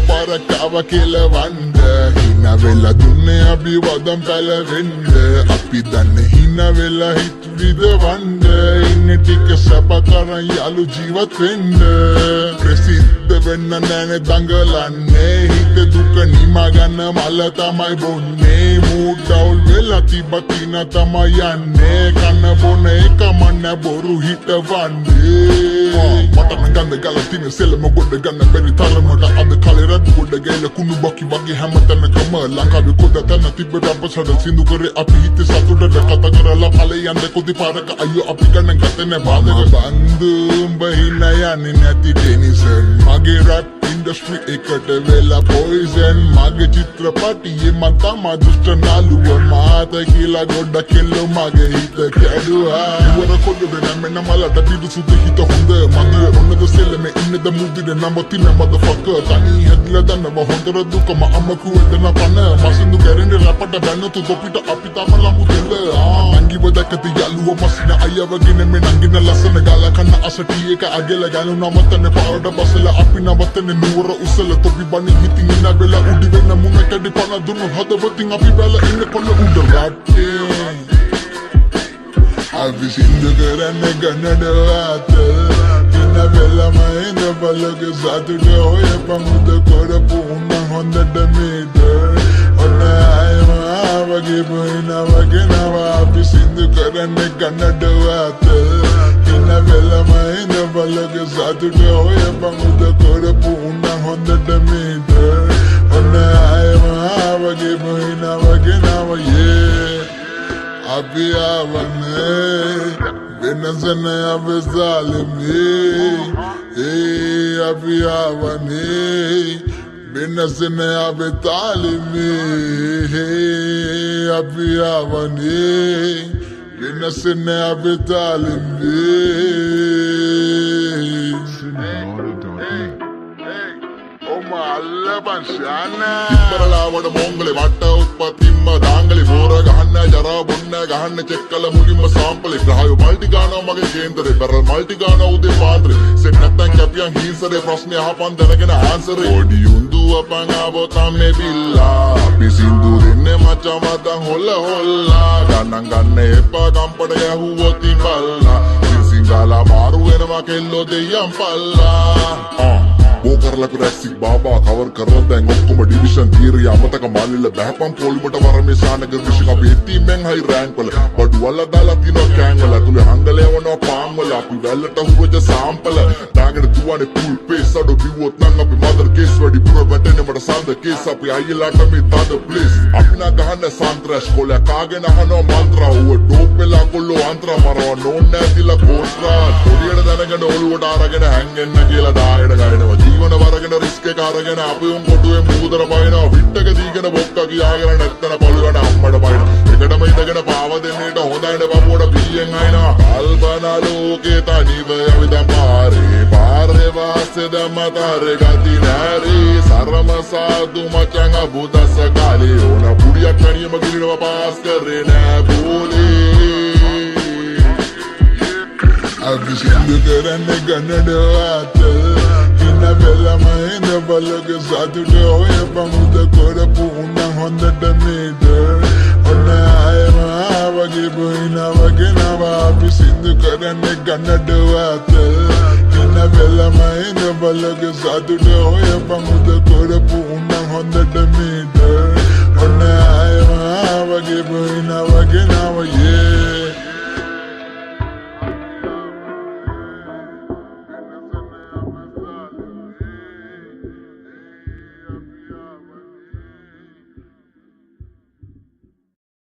පරකාව කෙලවන්න හින වෙලා දුන්නේ අභිවදම් පැලවෙන්න අපි දන්නේ හින වෙලා හිත විදවන්න ඉන්නේ ටික සැප කරන් යාළු ජීවත් වෙන්න ප්‍රසිද්ධ වෙන්න නැනේ දඟලන්නේ හිත දුක නිමා ගන්න මල තමයි බොන්නේ මූඩ් ඩවුල් වෙලා තිබතින තමයි යන්නේ කන බොන එක මන්න බොරු හිටවන්නේ මට ගන්න ගල තින සෙලම ගොඩ ගන්න බැරි තරමට අද කාලේ රත් ගොඩ ගෑල කුණු බකි වගේ හැමතැනකම ලංකාවේ කොද තැන තිබ්බ රබ්බසඩ සින්දු කරේ අපි හිතේ සතුටට කතා කරලා ඵලේ යන්න කොති පාරක අයියෝ අපි ගන්න ගත්තේ නැ බාධක බන්දුම් බහින යන්නේ නැති ටෙනිසන් මගේ රැප් ඉන්ඩස්ට්‍රි එකට වෙලා පොයිසන් මගේ චිත්‍රපටියේ මම තමා දුෂ්ට නාලුව මාත කියලා ගොඩ කෙල්ලෝ මගේ හිත කැඩුවා ඉවර කොල්ලද නැමෙන්න මලට පිටුසුද හිත හොඳ මගේ ඔන්නද සෙල්ලමේ ඉන්නද මුදිද නම්බතින මදෆකර් තනි හැදලා දන්නව හොඳර දුකම අමකුවෙද නපන මසින්දු කැරෙන්නේ රැපට බැන්නතු දොපිට අපි තම ලඟු දෙල නංගිව දැකති යාළුව මසින අයවගෙන මේ නංගින ලස්සන ගාලා කන්න අසටි එක අගල ගනු නමතන පාරට බසලා අපි නවතන නුවර උසල තොපි බණි හිතින් ඉන්න වෙලා උඩි වෙන මුණ කැඩි පන දුන්නු හදවතින් අපි බැල ඉන්න කොල්ල උඩ රටේ අපි සින්දු කරන්නේ ගන්නඩවාත ඉන්න වෙලම ඉන්න බලක සතුට ඔය පමුද කරපු උන්න හොඳට මීට ඔන්න අයම ආවගේ බොයිනවගේ නවා අපි සින්දු කරන්නේ ගන්නඩවාත ඉන්න වෙලම ඉන්න බලක සතුට ඔය පමුද කරපු උන්න හොඳට මීට ඔන්න අයම ආවගේ බොයිනවගේ නවා අපි ආවනේ වෙනසන අපි සාලමේ අපි ආවනේ වෙනසන අපි තාලමේ අපි ආවනේ වෙනසන අපි තාලමේ ඉපරලාවට මොංගලේ වට උත්පත්තිම්ම දාංගලේ බෝර ගහන්න ජරා බොන්න ගහන්න චෙක්කල මුලින්ම සාම්පලේ ග්‍රහයෝ මල්ටි ගානවා මගේ කේන්දරේ බැරල් මල්ටි ගානවා උදේ පාන්දරේ සෙට් නැත්තම් කැපියන් හිංසරේ ප්‍රශ්නේ අහපන් දැනගෙන ආන්සරේ පොඩි උන්දු අපන් ආවෝ තමයි බිල්ලා අපි සින්දු දෙන්නේ මචං මතන් හොල්ලා ගණන් ගන්න එපා කම්පඩ ගැහුවොත් ඉබල්ලා සිංගාලා මාරු වෙනවා කෙල්ලෝ දෙයියන් පල්ලා බෝකරලක රැස්සික් බාබා කවර් කරලා දැන් ඔක්කොම ඩිවිෂන් තීරිය අමතක මාලිල බහපන් පොලිමට වරමේ සානග විශ් අපි හිටීමෙන් හයි රෑන්ක් වල බඩු වල දාලා තිනවා කෑන් වල තුලේ හංගලේ වනවා පාන් වල අපි වැල්ලට හුවජ සාම්පල දාගෙන දුවනේ පුල් පේස් අඩෝ බිව්වොත් නම් අපි මදර් කේස් වැඩි පුර වැටෙන්නේ මට සඳ කේස් අපි අයියලාට මේ තද ප්ලේස් අපි නා ගහන්න සන්ත්‍රාස් කොල කාගෙන අහනවා මන්ත්‍රා ඌ ඩෝප් වෙලා කොල්ලෝ අන්ත්‍රා මරව නෝන් නැතිලා කෝස්ට්‍රා පොඩියට දැනගෙන ඔළුවට අරගෙන හැංගෙන්න කියලා ඩායඩ ගයනවා ජීවන වරගෙන රිස්ක් එක අරගෙන අපි උන් කොටුවේ මූදර පයින්නවා විට්ටක දීගෙන බොක්ක කියාගෙන නැත්තන පොළුවට අම්මඩ පයින් එකටම ඉඳගෙන පාව දෙන්නේට හොඳයිනේ බබුවට බීයෙන් අයනවා කල්පනා ලෝකේ තනිව යවිදම් පාරේ වාසේ දමතරේ ගති නැරී සරම සාදු මචං අබුදස කාලේ ඕන පුඩියක් කණියම ගිරිනවා පාස් කරේ නෑ බෝලේ අපි සින්දු කරන්නේ ගන්නඩවාත ඉන්න වෙලම ඉන්න බලක සතුට ඔය පමුද කරපු උන්න හොඳට මීට ඔන්න අයම ආවගේ බොයිනවගේ නවා අපි සින්දු කරන්නේ ගන්නඩවාත ඉන්න වෙලම ඉන්න බලක සතුට ඔය පමුද කරපු උන්න හොඳට මීට